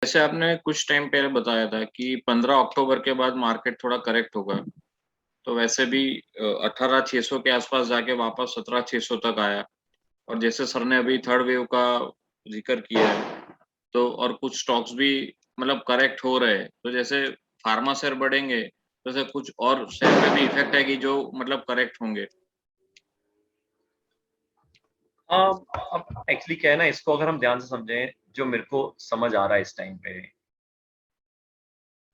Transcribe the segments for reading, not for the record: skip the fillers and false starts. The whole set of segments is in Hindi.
जैसे आपने कुछ टाइम पहले बताया था कि 15 अक्टूबर के बाद मार्केट थोड़ा करेक्ट होगा, तो वैसे भी 18,600 के आसपास जाके वापस 17,600 तक आया। और जैसे सर ने अभी थर्ड वेव का जिक्र किया है, तो और कुछ स्टॉक्स भी मतलब करेक्ट हो रहे हैं, तो जैसे फार्मा शेयर बढ़ेंगे, तो ऐसे कुछ और शेयर पे भी इफेक्ट आएगी जो मतलब करेक्ट होंगे। अब एक्चुअली क्या है ना, इसको अगर हम ध्यान से समझें, जो मेरे को समझ आ रहा है इस टाइम पे,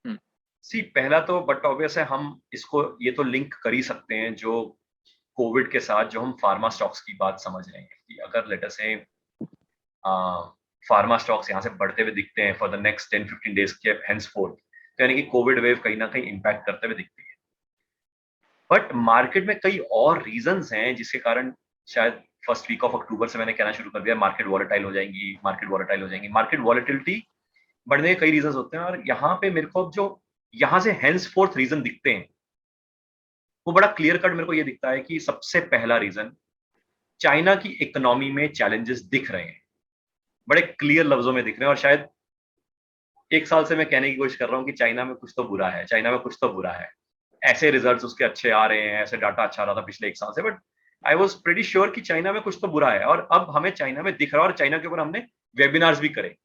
हम्म। सी पहला तो बट ऑब्वियस है, हम इसको ये तो लिंक कर ही सकते हैं जो कोविड के साथ जो हम फार्मा स्टॉक्स की बात समझ रहे हैं कि अगर लेटर से फार्मा स्टॉक्स यहाँ से बढ़ते हुए दिखते हैं फॉर द नेक्स्ट 10-15 डेज के हेंसफोर्थ, तो यानी कि कोविड वेव कहीं ना कहीं इंपैक्ट करते हुए दिखती है। बट मार्केट में कई और रीजंस हैं जिसके कारण शायद फर्स्ट वीक ऑफ अक्टूबर से मैंने कहना शुरू कर दिया मार्केट वॉलेटाइल हो जाएंगी, मार्केट वॉलेटाइल हो जाएंगी। मार्केट वॉलेटिलिटी बढ़ने के कई रीजंस होते हैं, और यहाँ पे मेरे को जो यहाँ से हेंस फोर्थ रीजन दिखते हैं वो बड़ा क्लियर कट मेरे को ये दिखता है कि सबसे पहला रीजन, चाइना की इकोनॉमी में चैलेंजेस दिख रहे हैं, बड़े क्लियर लफ्जों में दिख रहे हैं। और शायद एक साल से मैं कहने की कोशिश कर रहा हूँ कि चाइना में कुछ तो बुरा है, चाइना में कुछ तो बुरा है। ऐसे रिजल्ट्स उसके अच्छे आ रहे हैं, ऐसे डाटा अच्छा आ रहा था पिछले एक साल से, but I was pretty sure कि चाइना में कुछ तो बुरा है। और अब हमें चाइना में दिख रहा है, और चाइना के ऊपर हमने वेबिनार्स भी करे।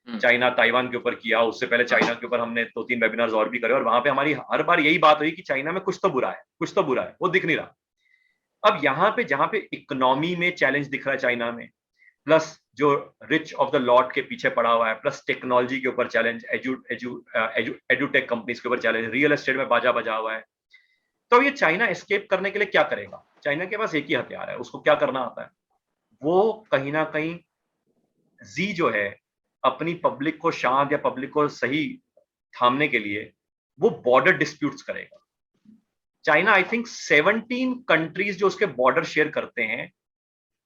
हम्म। चाइना ताइवान के ऊपर किया, उससे पहले हाँ। चाइना के ऊपर हमने 2-3 वेबिनार्स और भी करे, और वहां पे हमारी हर बार यही बात हुई कि चाइना में कुछ तो बुरा है, कुछ तो बुरा है, वो दिख नहीं रहा। अब यहाँ पे जहां पे इकोनॉमी में चैलेंज दिख रहा है चाइना में, प्लस जो रिच ऑफ द लॉट के पीछे पड़ा हुआ है, प्लस टेक्नोलॉजी के ऊपर चैलेंज, एजुटेक कंपनीज के ऊपर चैलेंज, रियल एस्टेट में बाजा बजा हुआ है, तो ये चाइना एस्केप करने के लिए क्या करेगा? चाइना के पास एक ही हथियार है, उसको क्या करना आता है, वो कहीं ना कहीं जी जो है, अपनी पब्लिक को शांत या पब्लिक को सही थामने के लिए वो बॉर्डर डिस्प्यूट्स करेगा। चाइना आई थिंक 17 कंट्रीज जो उसके बॉर्डर शेयर करते हैं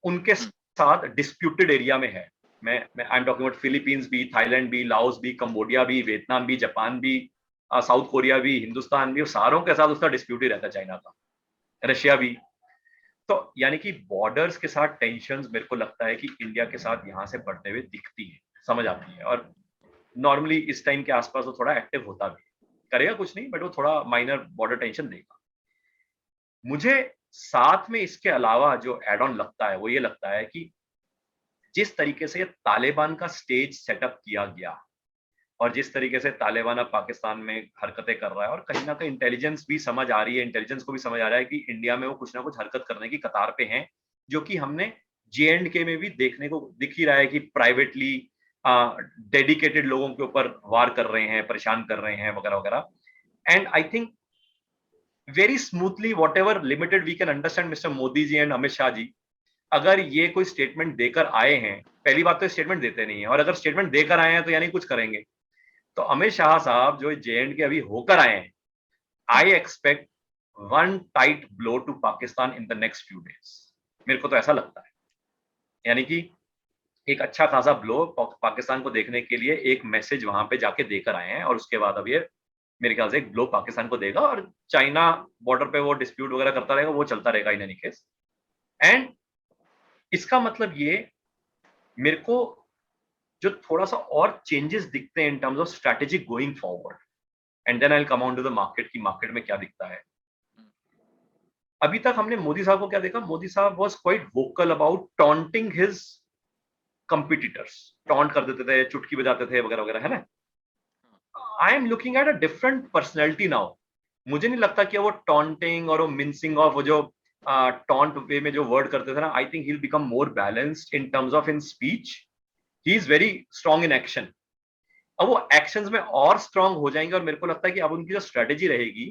उनके हम्म। साथ डिस्प्यूटेड एरिया में है। मैं I am talking about Philippines भी, थाईलैंड भी, लाओस भी, कंबोडिया भी, वियतनाम भी, जापान भी, साउथ कोरिया भी, हिंदुस्तान भी, सारों के साथ उसका डिस्प्यूट ही रहता है चाइना का, रशिया भी। तो यानी कि बॉर्डर्स के साथ टेंशन मेरे को लगता है कि इंडिया के साथ यहाँ से बढ़ते हुए दिखती है, समझ आती है। और नॉर्मली इस टाइम के आसपास वो थोड़ा एक्टिव होता भी करेगा, कुछ नहीं, बट वो थोड़ा माइनर बॉर्डर टेंशन देगा। मुझे साथ में इसके अलावा जो एड ऑन लगता है वो ये लगता है कि जिस तरीके से तालिबान का स्टेज सेटअप किया गया, और जिस तरीके से तालिबान अब पाकिस्तान में हरकतें कर रहा है, और कहीं ना कहीं इंटेलिजेंस भी समझ आ रही है, इंटेलिजेंस को भी समझ आ रहा है कि इंडिया में वो कुछ ना कुछ हरकत करने की कतार पे हैं, जो कि हमने J&K में भी देखने को दिख ही रहा है कि प्राइवेटली डेडिकेटेड लोगों के ऊपर वार कर रहे हैं, परेशान कर रहे हैं, वगैरह वगैरह। And I think very smoothly whatever limited we can understand mister Modi ji and Amit Shah ji, अगर ये कोई स्टेटमेंट देकर आए हैं, पहली बात तो स्टेटमेंट देते नहीं है, और अगर स्टेटमेंट देकर आए हैं तो यानी कुछ करेंगे। तो अमित शाह साहब जो J&K अभी होकर आए हैं, I expect one tight blow to Pakistan in the next few days. मेरे को तो ऐसा लगता है, यानी कि एक अच्छा खासा ब्लो पाकिस्तान को देखने के लिए एक मैसेज वहां पे जाके देकर आए हैं, और उसके बाद अब ये मेरे ख्याल से एक ब्लो पाकिस्तान को देगा, और चाइना बॉर्डर पे वो डिस्प्यूट वगैरह करता रहेगा, वो चलता रहेगा इन एनी केस। एंड इसका मतलब ये मेरे को जो थोड़ा सा और चेंजेस दिखते हैं in terms of strategy going forward, and then I will come on to the market की मार्केट में क्या दिखता है। अभी तक हमने मोदी साहब को क्या देखा, मोदी साहब was quite vocal about taunting his competitors, taunt कर देते थे, चुटकी बजाते थे, वगैरह वगैरह, है ना। I am looking at a different personality now. मुझे नहीं लगता कि वो टॉन्टिंग और वो मिंसिंग ऑफ, वो जो टॉन्ट वे में जो वर्ड करते थे ना, I think he will become more balanced in terms of in speech. He is very strong in action. अब वो एक्शंस में और स्ट्रांग हो जाएंगे, और मेरे को लगता है कि अब उनकी जो स्ट्रेटेजी रहेगी,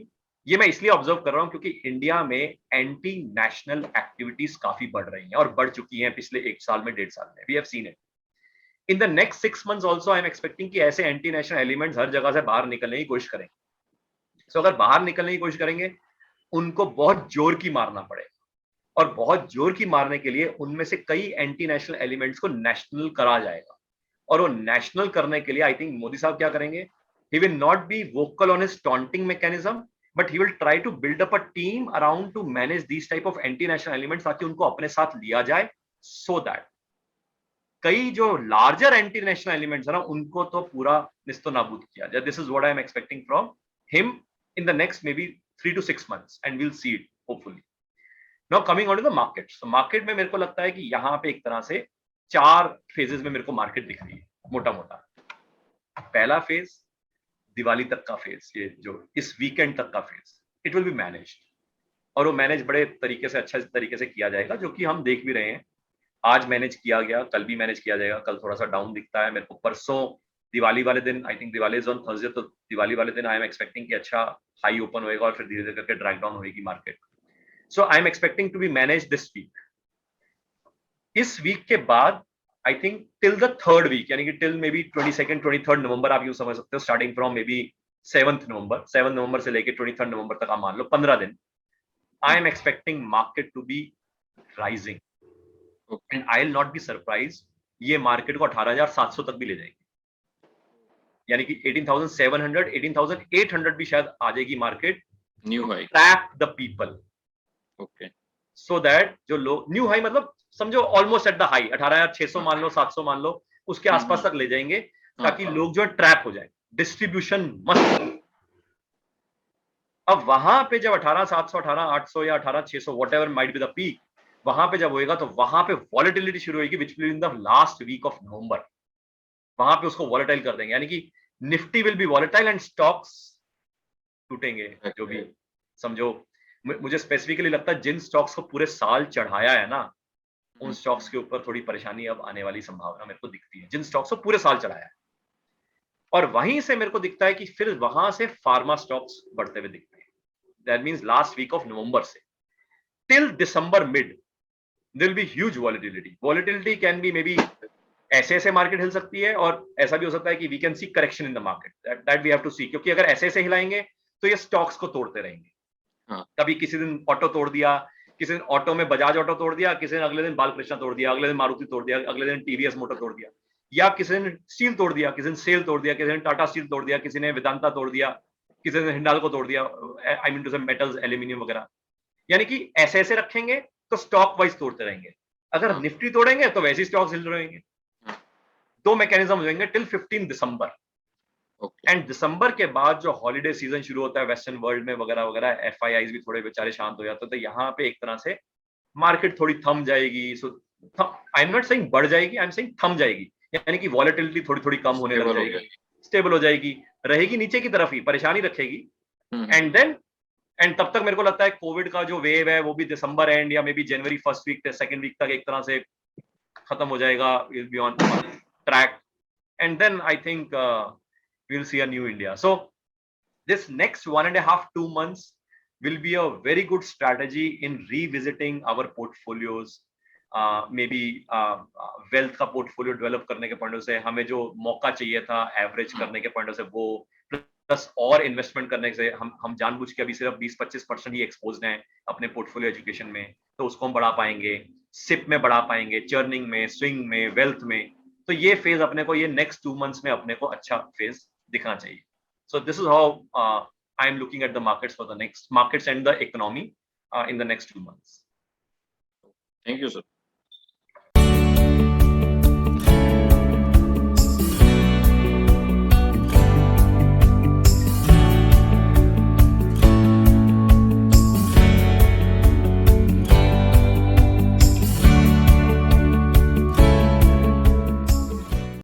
ये मैं इसलिए ऑब्जर्व कर रहा हूं क्योंकि इंडिया में एंटी नेशनल एक्टिविटीज काफी बढ़ रही हैं, और बढ़ चुकी हैं पिछले एक साल में, 1.5 साल में, we have seen it. In the next 6 months also I am expecting कि ऐसे एंटी नेशनल एलिमेंट्स हर जगह से बाहर निकलने की कोशिश करेंगे। सो अगर बाहर निकलने की कोशिश करेंगे, उनको बहुत जोर की मारना पड़ेगा, और बहुत जोर की मारने के लिए उनमें से कई एंटी नेशनल एलिमेंट्स को नेशनल करा जाएगा। और वो नेशनल करने के लिए आई थिंक मोदी साहब क्या करेंगे, he will not be vocal on his taunting mechanism, but he will try to build up a team around to manage these type of anti national elements, ताकि उनको अपने साथ लिया जाए, so that कई जो लार्जर एंटी नेशनल एलिमेंट्स है ना, उनको तो पूरा निस्तो नाबूद किया। This is what I am expecting from him in the next maybe 3 to 6 months and we'll see it hopefully. Now coming on to the market, तो मार्केट में मेरे को लगता है कि यहाँ पे एक तरह से 4 फेजेस में मेरे को मार्केट दिख रही है मोटा मोटा। पहला फेज दिवाली तक का फेज, ये जो इस वीकेंड तक का phase, it will be managed, और वो मैनेज बड़े तरीके से, अच्छे तरीके से किया जाएगा, जो कि हम देख भी रहे हैं। आज मैनेज किया गया, कल भी मैनेज किया जाएगा। कल थोड़ा सा डाउन दिखता है मेरे को, परसों दिवाली वाले दिन, I think Diwali is on Thursday, तो दिवाली वाले दिन आई एम एक्सपेक्टिंग कि अच्छा हाई ओपन होएगा और फिर धीरे धीरे करके ड्रैग डाउन होएगी market. So I am expecting to be manage this week. इस वीक के बाद I think till the third week, यानी कि till may be 22nd 23rd नवंबर, आप यूं समझ सकते हो, starting from may be 7th नवंबर से लेके 23rd नवंबर तक आप मान लो 15 दिन, I am expecting market to be rising and I will not be surprise ये मार्केट को 18,700 तक भी ले जाएगी, यानी कि 18,700 18,800 भी शायद आ जाएगी market. New high, trap the people, okay, so that जो लोग, न्यू हाई मतलब समझो ऑलमोस्ट एट द हाई, 18,600 मान लो, 700 मान लो, उसके आसपास तक ले जाएंगे, ताकि लोग जो है ट्रैप हो जाए, डिस्ट्रीब्यूशन मस्त। अब वहां पे जब 18,700 18,800 या 18,600 whatever might be the peak, वहां पे जब होएगा तो वहां पे वॉलेटिलिटी शुरू होगी, which will in the last week of November. वहां पे उसको वॉलेटाइल कर देंगे, यानी कि Nifty will be volatile and stocks टूटेंगे, जो भी समझो। मुझे स्पेसिफिकली लगता है जिन स्टॉक्स को पूरे साल चढ़ाया है ना, उन स्टॉक्स के ऊपर थोड़ी परेशानी अब आने वाली संभावना मेरे को दिखती है, जिन स्टॉक्स को पूरे साल चढ़ाया है। और वहीं से मेरे को दिखता है कि फिर वहां से फार्मा स्टॉक्स बढ़ते हुए दिखते हैं। That means last week of November से till December mid there will be huge volatility. Volatility can be may be ऐसे मार्केट हिल सकती है, और ऐसा भी हो सकता है कि we can see correction in the market, that we have to see, क्योंकि अगर ऐसे हिलाएंगे तो ये स्टॉक्स को तोड़ते रहेंगे। कभी किसी दिन ऑटो तोड़ दिया, किसी दिन ऑटो में बजाज ऑटो तोड़ दिया, किसी दिन अगले दिन बालकृष्णा तोड़ दिया, अगले दिन मारुति तोड़ दिया, अगले दिन टीवीएस मोटर तोड़ दिया, या किसी दिन स्टील तोड़ दिया, किसी दिन सेल तोड़ दिया, किसी दिन टाटा स्टील तोड़ दिया, किसी ने वेदांता तोड़ दिया, किसी ने हिंडाल्को तोड़ दिया, आई मीन टू से मेटल्स, एल्यूमिनियम वगैरह। यानी कि ऐसे रखेंगे तो स्टॉक वाइज तोड़ते रहेंगे। अगर निफ्टी तोड़ेंगे तो वैसे स्टॉक्स हिल रहेंगे। दो मैकेनिज्म हो जाएंगे टिल 15 दिसंबर। एंड दिसंबर के बाद जो हॉलीडे सीजन शुरू होता है वेस्टर्न वर्ल्ड में वगैरह वगैरह, एफआईआईज भी थोड़े बेचारे शांत हो जाते हैं, तो यहाँ पे एक तरह से मार्केट थोड़ी थम जाएगी। सो आई एम नॉट सेइंग बढ़ जाएगी, आई एम सेइंग थम जाएगी, यानी कि वॉलेटिलिटी थोड़ी थोड़ी कम होने लग जाएगी, स्टेबल हो जाएगी, रहेगी नीचे की तरफ ही, परेशानी रखेगी। एंड देन तब तक मेरे को लगता है कोविड का जो वेव है वो भी दिसंबर एंड या मे बी जनवरी फर्स्ट वीक सेकंड वीक तक एक तरह से खत्म हो जाएगा, will be on track, and then I think we'll see a new India. So this next 1.5-2 months will be a very good strategy in revisiting our portfolios. Maybe wealth का portfolio develop करने के पॉइंट से हमें जो मौका चाहिए था एवरेज करने के पॉइंट से, वो प्लस और इन्वेस्टमेंट करने से हम जानबूझ के अभी सिर्फ 20-25% ही एक्सपोज हैं अपने पोर्टफोलियो एजुकेशन में, तो उसको हम बढ़ा पाएंगे, सिप में बढ़ा पाएंगे, चर्निंग में, स्विंग में, वेल्थ में। तो ये फेज अपने को, ये नेक्स्ट 2 months में अपने को अच्छा फेज दिखना चाहिए। So this is how I am looking at the markets for the next markets and the economy in the next 2 months. Thank you, sir.